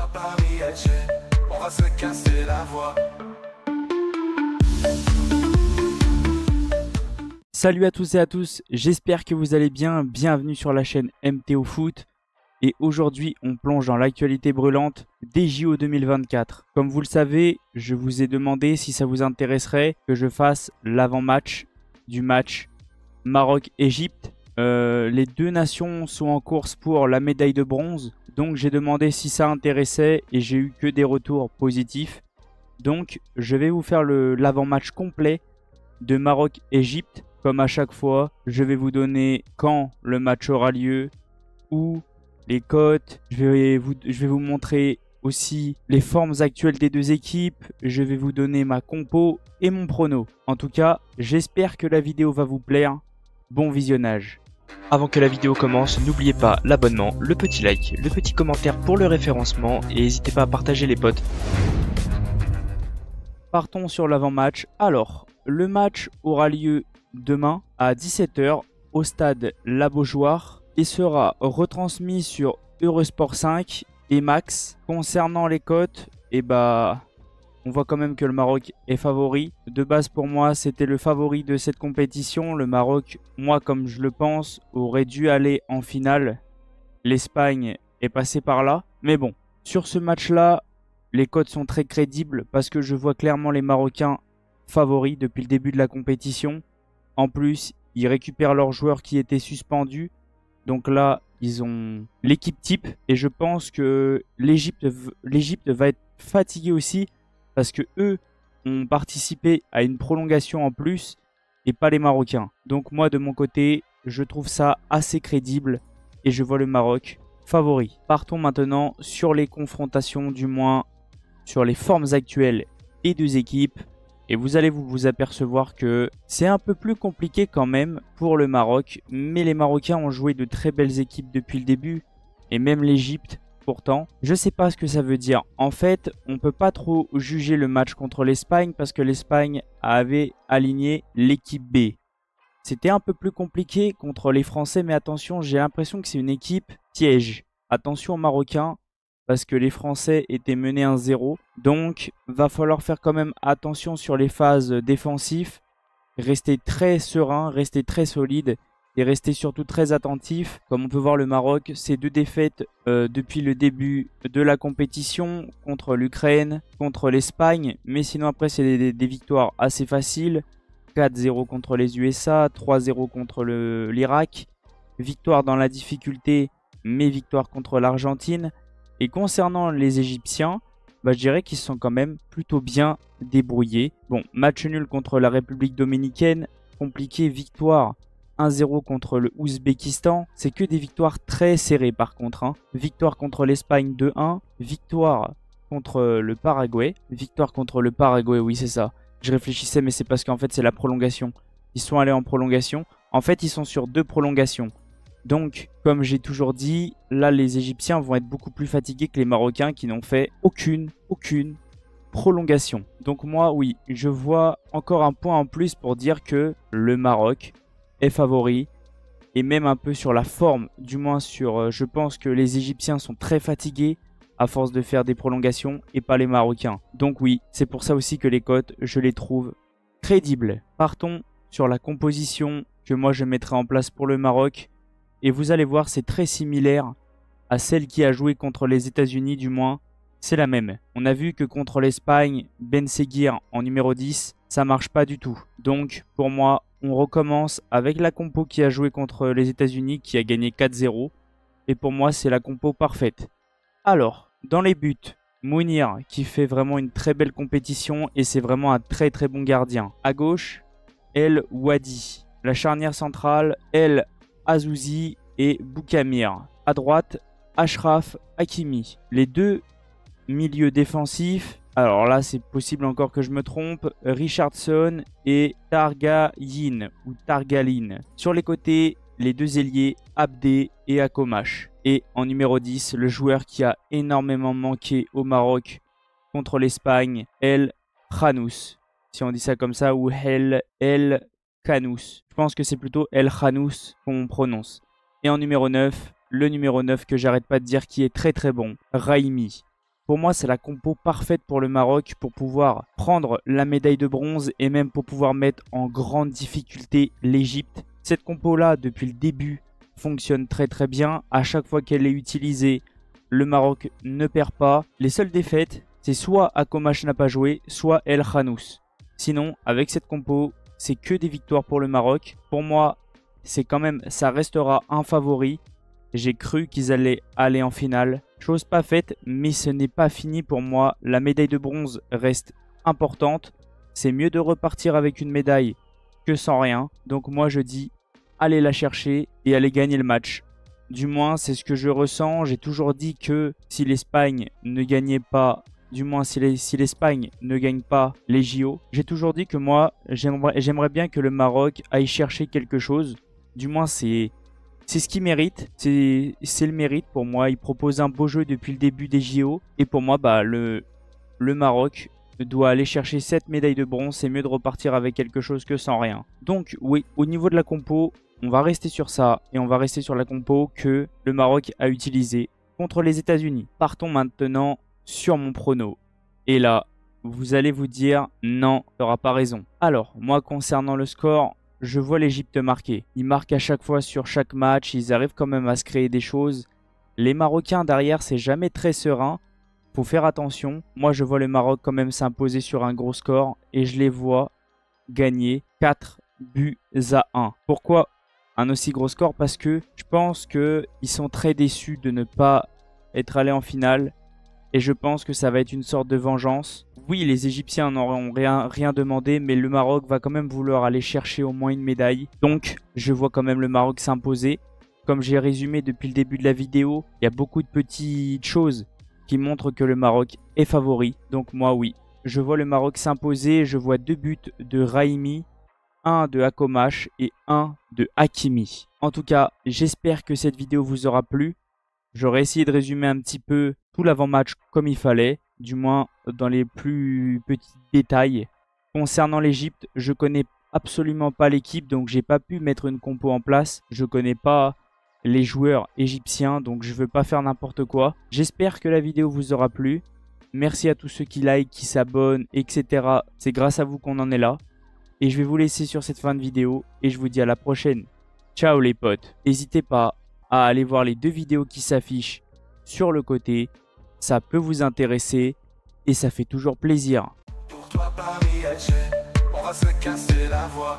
à Paris, Alger, on va se casser la voix. Salut à tous et à tous, j'espère que vous allez bien, bienvenue sur la chaîne MTO Foot. Et aujourd'hui, on plonge dans l'actualité brûlante des JO 2024. Comme vous le savez, je vous ai demandé si ça vous intéresserait que je fasse l'avant-match du match Maroc-Égypte. Les deux nations sont en course pour la médaille de bronze. Donc j'ai demandé si ça intéressait et j'ai eu que des retours positifs. Donc je vais vous faire l'avant-match complet de Maroc-Égypte. Comme à chaque fois, je vais vous donner quand le match aura lieu, où, les cotes. Je vais vous montrer aussi les formes actuelles des deux équipes. Je vais vous donner ma compo et mon prono. En tout cas, j'espère que la vidéo va vous plaire. Bon visionnage. Avant que la vidéo commence, n'oubliez pas l'abonnement, le petit like, le petit commentaire pour le référencement et n'hésitez pas à partager les potes. Partons sur l'avant-match. Alors, le match aura lieu demain à 17 h au stade La Beaujoire et sera retransmis sur Eurosport 5 et Max. Concernant les cotes, on voit quand même que le Maroc est favori. De base, pour moi, c'était le favori de cette compétition. Le Maroc, moi, comme je le pense, aurait dû aller en finale. L'Espagne est passée par là. Mais bon, sur ce match-là, les cotes sont très crédibles parce que je vois clairement les Marocains favoris depuis le début de la compétition. En plus, ils récupèrent leurs joueurs qui étaient suspendus. Donc là, ils ont l'équipe type. Et je pense que l'Égypte va être fatiguée aussi. Parce que eux ont participé à une prolongation en plus. Et pas les Marocains. Donc moi, de mon côté, je trouve ça assez crédible. Et je vois le Maroc favori. Partons maintenant sur les confrontations, du moins sur les formes actuelles des deux équipes. Et vous allez vous apercevoir que c'est un peu plus compliqué quand même pour le Maroc. Mais les Marocains ont joué de très belles équipes depuis le début. Et même l'Égypte, pourtant. Je ne sais pas ce que ça veut dire. En fait, on ne peut pas trop juger le match contre l'Espagne parce que l'Espagne avait aligné l'équipe B. C'était un peu plus compliqué contre les Français. Mais attention, j'ai l'impression que c'est une équipe piège. Attention aux Marocains. Parce que les Français étaient menés 1-0. Donc, va falloir faire quand même attention sur les phases défensives. Rester très serein, rester très solide et rester surtout très attentif. Comme on peut voir, le Maroc, c'est deux défaites depuis le début de la compétition contre l'Ukraine, contre l'Espagne. Mais sinon, après, c'est des victoires assez faciles. 4-0 contre les USA, 3-0 contre l'Irak. Victoire dans la difficulté, mais victoire contre l'Argentine. Et concernant les Égyptiens, je dirais qu'ils sont quand même plutôt bien débrouillés. Bon, match nul contre la République dominicaine, compliqué, victoire 1-0 contre le Ouzbékistan. C'est que des victoires très serrées par contre. Victoire contre l'Espagne 2-1, victoire contre le Paraguay. Victoire contre le Paraguay, oui c'est ça. Je réfléchissais mais c'est parce qu'en fait c'est la prolongation. Ils sont allés en prolongation. En fait ils sont sur deux prolongations. Donc, comme j'ai toujours dit, là, les Égyptiens vont être beaucoup plus fatigués que les Marocains qui n'ont fait aucune prolongation. Donc moi, oui, je vois encore un point en plus pour dire que le Maroc est favori. Et même un peu sur la forme, du moins sur... je pense que les Égyptiens sont très fatigués à force de faire des prolongations et pas les Marocains. Donc oui, c'est pour ça aussi que les cotes, je les trouve crédibles. Partons sur la composition que moi je mettrai en place pour le Maroc. Et vous allez voir, c'est très similaire à celle qui a joué contre les États-Unis, du moins. C'est la même. On a vu que contre l'Espagne, Ben Seguir en numéro 10, ça marche pas du tout. Donc, pour moi, on recommence avec la compo qui a joué contre les États-Unis, qui a gagné 4-0. Et pour moi, c'est la compo parfaite. Alors, dans les buts, Mounir, qui fait vraiment une très belle compétition et c'est vraiment un très très bon gardien. À gauche, El Wadi. La charnière centrale, El Azouzi et Boukamir. À droite, Achraf Hakimi. Les deux milieux défensifs, alors là c'est possible encore que je me trompe, Richardson et Targayin ou Targaline. Sur les côtés, les deux ailiers, Abdé et Akomash. Et en numéro 10, le joueur qui a énormément manqué au Maroc contre l'Espagne, El Khanous. Si on dit ça comme ça, ou El Khanous. Je pense que c'est plutôt El Khanous qu'on prononce. Et en numéro 9, le numéro 9 que j'arrête pas de dire qui est très très bon, Raimi. Pour moi, c'est la compo parfaite pour le Maroc pour pouvoir prendre la médaille de bronze et même pour pouvoir mettre en grande difficulté l'Égypte. Cette compo-là, depuis le début, fonctionne très très bien. À chaque fois qu'elle est utilisée, le Maroc ne perd pas. Les seules défaites, c'est soit Akomash n'a pas joué, soit El Khanous. Sinon, avec cette compo, c'est que des victoires pour le Maroc. Pour moi, c'est quand même, ça restera un favori. J'ai cru qu'ils allaient aller en finale. Chose pas faite, mais ce n'est pas fini pour moi. La médaille de bronze reste importante. C'est mieux de repartir avec une médaille que sans rien. Donc moi je dis, allez la chercher et allez gagner le match. Du moins, c'est ce que je ressens. J'ai toujours dit que si l'Espagne ne gagnait pas, du moins si l'Espagne ne gagne pas les JO, j'ai toujours dit que moi, j'aimerais bien que le Maroc aille chercher quelque chose. Du moins, c'est ce qu'il mérite. C'est le mérite pour moi. Il propose un beau jeu depuis le début des JO. Et pour moi, bah, le Maroc doit aller chercher cette médaille de bronze. C'est mieux de repartir avec quelque chose que sans rien. Donc, oui, au niveau de la compo, on va rester sur ça. Et on va rester sur la compo que le Maroc a utilisée contre les États-Unis. Partons maintenant sur mon prono. Et là, vous allez vous dire, non, tu n'auras pas raison. Alors, moi, concernant le score, je vois l'Égypte marquer. Ils marquent à chaque fois sur chaque match. Ils arrivent quand même à se créer des choses. Les Marocains derrière, c'est jamais très serein. Faut faire attention. Moi, je vois le Maroc quand même s'imposer sur un gros score. Et je les vois gagner 4-1. Pourquoi un aussi gros score? Parce que je pense qu'ils sont très déçus de ne pas être allés en finale. Et je pense que ça va être une sorte de vengeance. Oui, les Égyptiens n'auront rien demandé, mais le Maroc va quand même vouloir aller chercher au moins une médaille. Donc, je vois quand même le Maroc s'imposer. Comme j'ai résumé depuis le début de la vidéo, il y a beaucoup de petites choses qui montrent que le Maroc est favori. Donc moi, oui, je vois le Maroc s'imposer. Je vois 2 buts de Raimi, 1 de Akomash et 1 de Hakimi. En tout cas, j'espère que cette vidéo vous aura plu. J'aurais essayé de résumer un petit peu tout l'avant-match comme il fallait, du moins dans les plus petits détails. Concernant l'Égypte, je connais absolument pas l'équipe, donc j'ai pas pu mettre une compo en place. Je connais pas les joueurs égyptiens, donc je veux pas faire n'importe quoi. J'espère que la vidéo vous aura plu. Merci à tous ceux qui like, qui s'abonnent, etc. C'est grâce à vous qu'on en est là. Et je vais vous laisser sur cette fin de vidéo et je vous dis à la prochaine. Ciao les potes. N'hésitez pas à aller voir les 2 vidéos qui s'affichent sur le côté. Ça peut vous intéresser et ça fait toujours plaisir. Pour toi Paris Alger, on va se casser la voix.